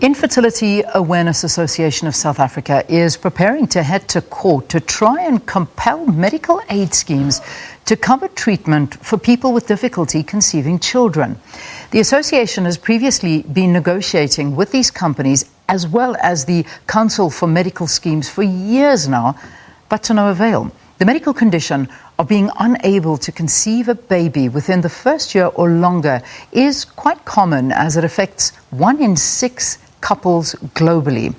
Infertility Awareness Association of South Africa is preparing to head to court to try and compel medical aid schemes to cover treatment for people with difficulty conceiving children. The association has previously been negotiating with these companies as well as the Council for Medical Schemes for years now, but to no avail. The medical condition of being unable to conceive a baby within the first year or longer is quite common, as it affects 1 in 6 couples globally.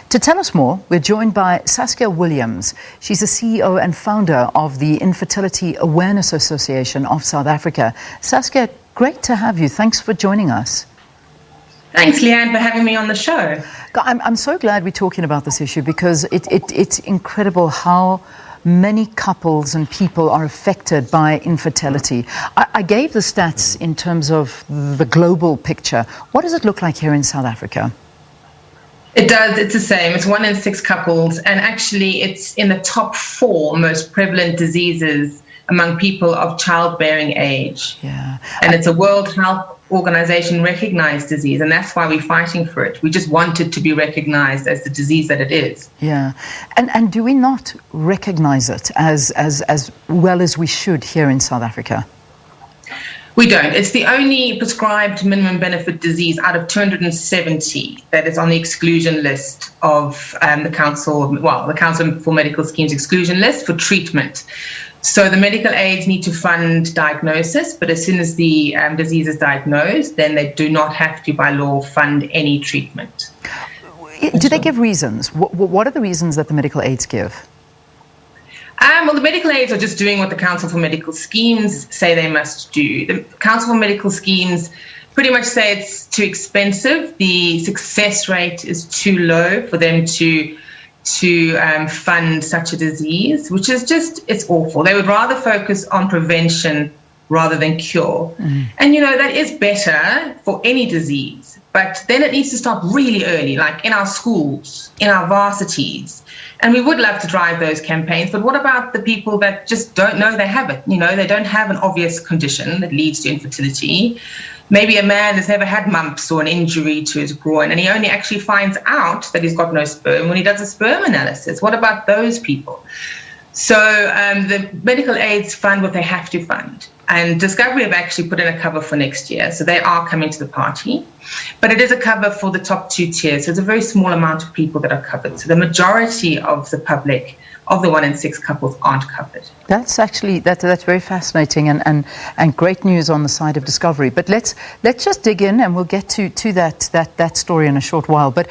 To tell us more, we're joined by Saskia Williams. She's the CEO and founder of the Infertility Awareness Association of South Africa. Saskia, great to have you. Thanks for joining us. Thanks, Leanne, for having me on the show. I'm so glad we're talking about this issue because it's incredible how many couples and people are affected by infertility. I gave the stats in terms of the global picture. What does it look like here in South Africa? It does. It's the same. It's 1 in 6 couples. And actually, it's in the top 4 most prevalent diseases among people of childbearing age. Yeah. And it's a World Health Organization recognized disease, and that's why we're fighting for it. We just want it to be recognized as the disease that it is. Yeah. And do we not recognize it as well as we should here in South Africa? We don't. It's the only prescribed minimum benefit disease out of 270 that is on the exclusion list of the Council for Medical Schemes exclusion list for treatment. So the medical aids need to fund diagnosis, but as soon as the disease is diagnosed, then they do not have to, by law, fund any treatment. Do they give reasons? What are the reasons that the medical aids give? Well, the medical aids are just doing what the Council for Medical Schemes say they must do. The Council for Medical Schemes pretty much say it's too expensive. The success rate is too low for them to fund such a disease, which is it's awful. They would rather focus on prevention rather than cure. And, that is better for any disease, but then it needs to start really early, like in our schools, in our varsities. And we would love to drive those campaigns, but what about the people that just don't know they have it? They don't have an obvious condition that leads to infertility. Maybe a man has never had mumps or an injury to his groin, and he only actually finds out that he's got no sperm when he does a sperm analysis. What about those people? So the medical aids fund what they have to fund. And Discovery have actually put in a cover for next year, so they are coming to the party. But it is a cover for the top 2 tiers, so it's a very small amount of people that are covered. So the majority of the public, of the 1 in 6 couples, aren't covered. That's actually that's very fascinating and great news on the side of Discovery. But let's just dig in, and we'll get to that story in a short while. But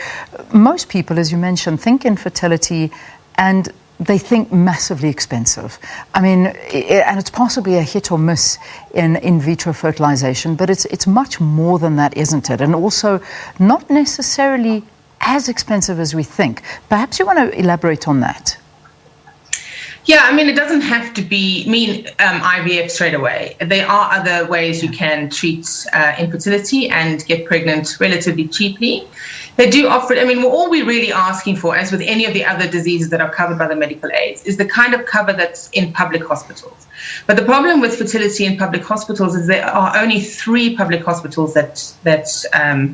most people, as you mentioned, think infertility and they think massively expensive. I mean, and it's possibly a hit or miss in vitro fertilization, but it's much more than that, isn't it? And also not necessarily as expensive as we think. Perhaps you want to elaborate on that. Yeah, I mean, it doesn't have to mean IVF straight away. There are other ways you can treat infertility and get pregnant relatively cheaply. They do offer it. I mean, all we're really asking for, as with any of the other diseases that are covered by the medical aids, is the kind of cover that's in public hospitals. But the problem with fertility in public hospitals is there are only 3 public hospitals that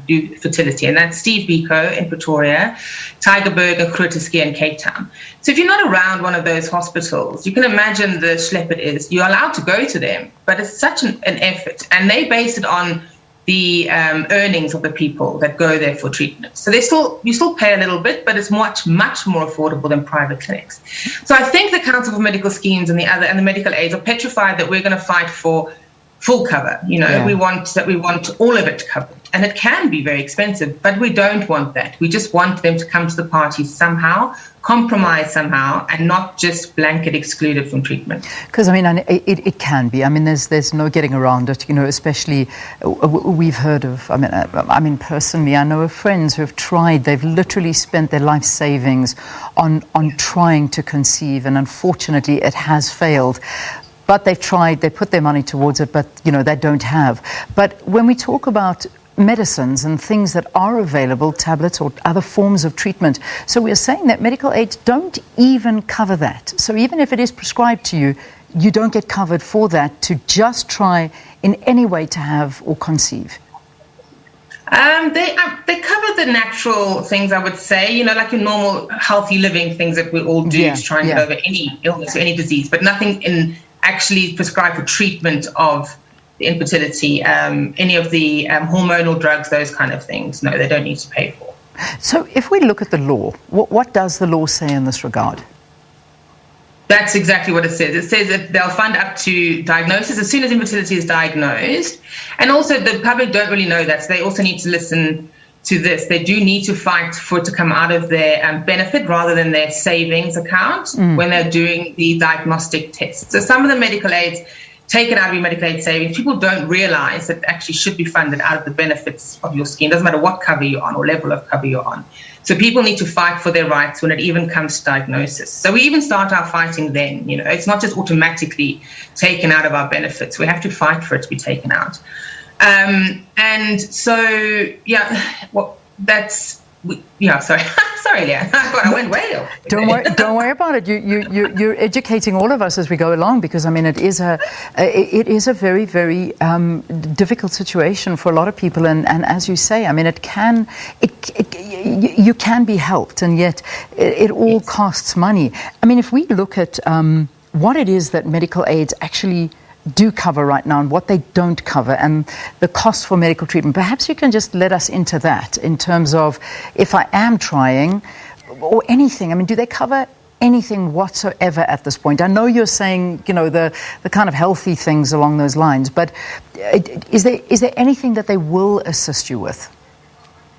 do fertility, and that's Steve Biko in Pretoria, Tygerberg, and Groote Schuur in Cape Town. So if you're not around one of those hospitals, you can imagine the schlep it is. You're allowed to go to them, but it's such an effort, and they base it on the earnings of the people that go there for treatment. So you still pay a little bit, but it's much more affordable than private clinics. So I think the Council for Medical Schemes and the medical aids are petrified that we're going to fight for full cover. We want all of it covered, and it can be very expensive, but we don't want that. We just want them to come to the party somehow, compromise somehow, and not just blanket excluded from treatment. Because I mean, it can be. I mean, there's no getting around it. Especially we've heard of. I mean, personally, I know of friends who have tried. They've literally spent their life savings on trying to conceive, and unfortunately, it has failed. But they've tried. They put their money towards it, but they don't have. But when we talk about medicines and things that are available, tablets or other forms of treatment. So we are saying that medical aids don't even cover that. So even if it is prescribed to you, you don't get covered for that to just try in any way to have or conceive. They cover the natural things, I would say, like your normal healthy living things that we all do to try and get over any illness or any disease, but nothing in actually prescribed for treatment of the infertility, any of the hormonal drugs, those kind of things. No, they don't need to pay for. So if we look at the law, what does the law say in this regard? That's exactly what it says. It says that they'll fund up to diagnosis as soon as infertility is diagnosed. And also the public don't really know that, so they also need to listen to this. They do need to fight for it to come out of their benefit rather than their savings account when they're doing the diagnostic test. So some of the medical aids take it out of your medical aid savings. People don't realize that it actually should be funded out of the benefits of your scheme. Doesn't matter what cover you're on or level of cover you're on. So people need to fight for their rights when it even comes to diagnosis. So we even start our fighting then. It's not just automatically taken out of our benefits. We have to fight for it to be taken out. And so, sorry. Sorry, Leah. I went way off. Don't worry about it. You're educating all of us as we go along, because it is a very, very difficult situation for a lot of people, and as you say, you can be helped, and yet it all costs money. If we look at what it is that medical aids actually do cover right now and what they don't cover, and the cost for medical treatment. Perhaps you can just let us into that in terms of, if I am trying or anything, do they cover anything whatsoever at this point? I know you're saying, the kind of healthy things along those lines, but is there anything that they will assist you with?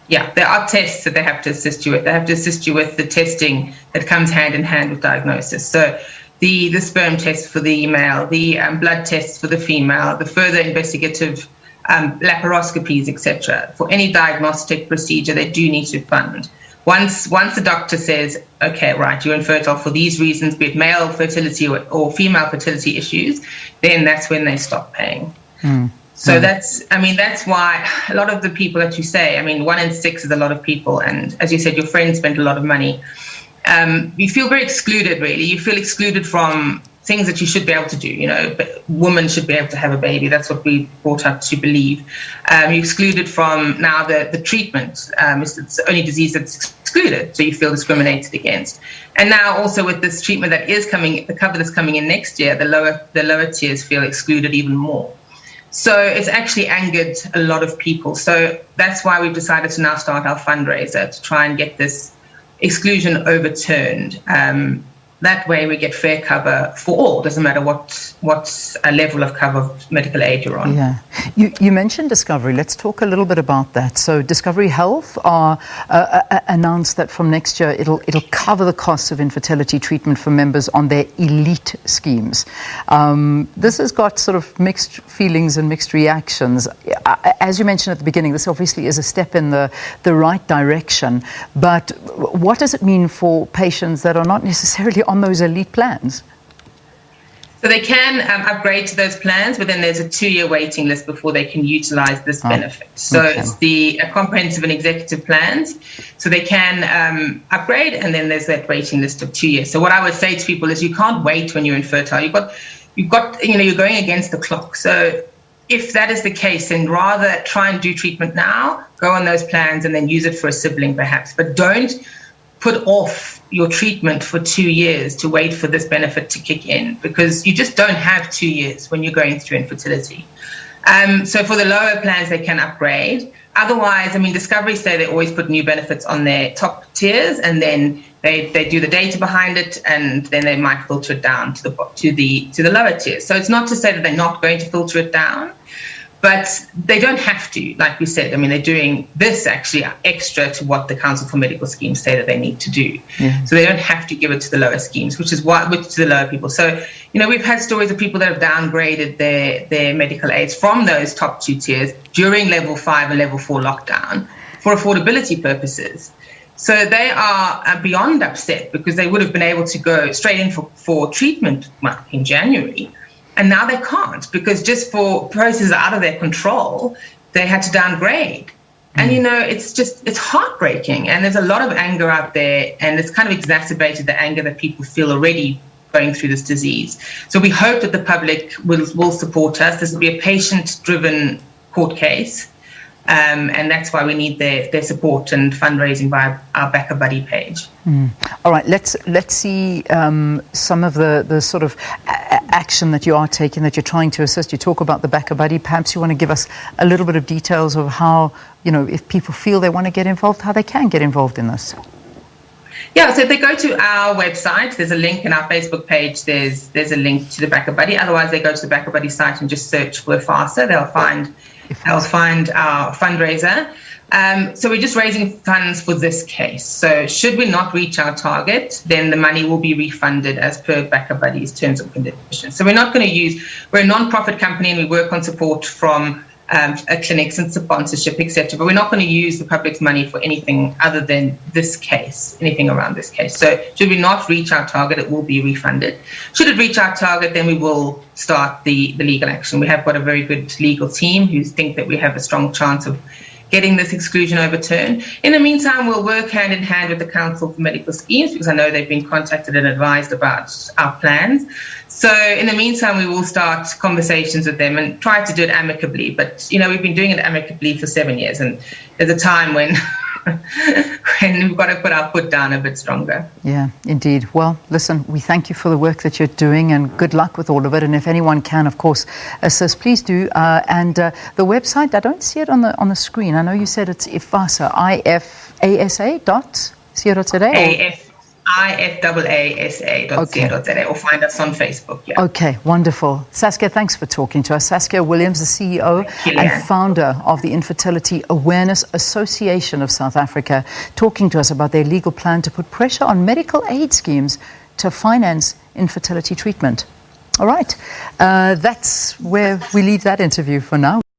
Yeah, there are tests that they have to assist you with. They have to assist you with the testing that comes hand in hand with diagnosis. So the sperm test for the male, the blood tests for the female, the further investigative laparoscopies, etc. For any diagnostic procedure, they do need to fund. Once the doctor says, okay, right, you're infertile for these reasons, be it male fertility or female fertility issues, then that's when they stop paying. So that's why a lot of the people that you say, 1 in 6 is a lot of people. And as you said, your friend spent a lot of money. You feel very excluded, really. You feel excluded from things that you should be able to do. Women should be able to have a baby. That's what we brought up to believe. You're excluded from now the treatment. It's the only disease that's excluded, so you feel discriminated against. And now also with this treatment that is coming, the cover that's coming in next year, the lower tiers feel excluded even more. So it's actually angered a lot of people. So that's why we've decided to now start our fundraiser to try and get this exclusion overturned. That way we get fair cover for all. Doesn't matter what level of cover of medical aid you're on. Yeah. You mentioned Discovery. Let's talk a little bit about that. So Discovery Health are announced that from next year it'll cover the costs of infertility treatment for members on their elite schemes. This has got sort of mixed feelings and mixed reactions. As you mentioned at the beginning, this obviously is a step in the right direction. But what does it mean for patients that are not necessarily on those elite plans? So they can upgrade to those plans, but then there's a 2-year waiting list before they can utilize this benefit. So it's the comprehensive and executive plans. So they can upgrade, and then there's that waiting list of 2 years. So what I would say to people is you can't wait when you're infertile. You're going against the clock. So if that is the case, then rather try and do treatment now, go on those plans, and then use it for a sibling perhaps. But don't put off your treatment for 2 years to wait for this benefit to kick in, because you just don't have 2 years when you're going through infertility. So for the lower plans, they can upgrade. Otherwise, Discovery say they always put new benefits on their top tiers, and then they do the data behind it, and then they might filter it down to the lower tiers. So it's not to say that they're not going to filter it down, but they don't have to, like we said. They're doing this actually extra to what the Council for Medical Schemes say that they need to do. Yeah. So they don't have to give it to the lower schemes, which to the lower people. So, we've had stories of people that have downgraded their medical aids from those top 2 tiers during level 5 and level 4 lockdown for affordability purposes. So they are beyond upset, because they would have been able to go straight in for treatment in January. And now they can't, because just for processes out of their control, they had to downgrade. And, it's heartbreaking. And there's a lot of anger out there, and it's kind of exacerbated the anger that people feel already going through this disease. So we hope that the public will support us. This will be a patient-driven court case. And that's why we need their support and fundraising via our Back a Buddy page. All right, let's see some of the sort of action that you are taking, that you're trying to assist. You talk about the Back a Buddy. Perhaps you want to give us a little bit of details of how, if people feel they want to get involved, how they can get involved in this. Yeah, so if they go to our website, there's a link in our Facebook page. There's a link to the Back a Buddy. Otherwise, they go to the Back a Buddy site and just search for FASA. They'll find our fundraiser. So we're just raising funds for this case. So should we not reach our target, then the money will be refunded as per Back a Buddy's terms and conditions. So we're not going to we're a non-profit company and we work on support from clinics and sponsorship, etc. But we're not going to use the public's money for anything other than this case, anything around this case. So should we not reach our target, it will be refunded. Should it reach our target, then we will start the legal action. We have got a very good legal team who think that we have a strong chance of getting this exclusion overturned. In the meantime, we'll work hand in hand with the Council for Medical Schemes, because I know they've been contacted and advised about our plans. So in the meantime, we will start conversations with them and try to do it amicably. But, we've been doing it amicably for 7 years, and there's a time when we've got to put our foot down a bit stronger. Yeah, indeed. Well, listen, we thank you for the work that you're doing, and good luck with all of it. And if anyone can, of course, assist, please do. And the website, I don't see it on the screen. I know you said it's IFASA, ifasa.co.za. ifasa.co.za, or find us on Facebook. Yeah. Okay, wonderful. Saskia, thanks for talking to us. Saskia Williams, the CEO and founder of the Infertility Awareness Association of South Africa, talking to us about their legal plan to put pressure on medical aid schemes to finance infertility treatment. All right, that's where we leave that interview for now.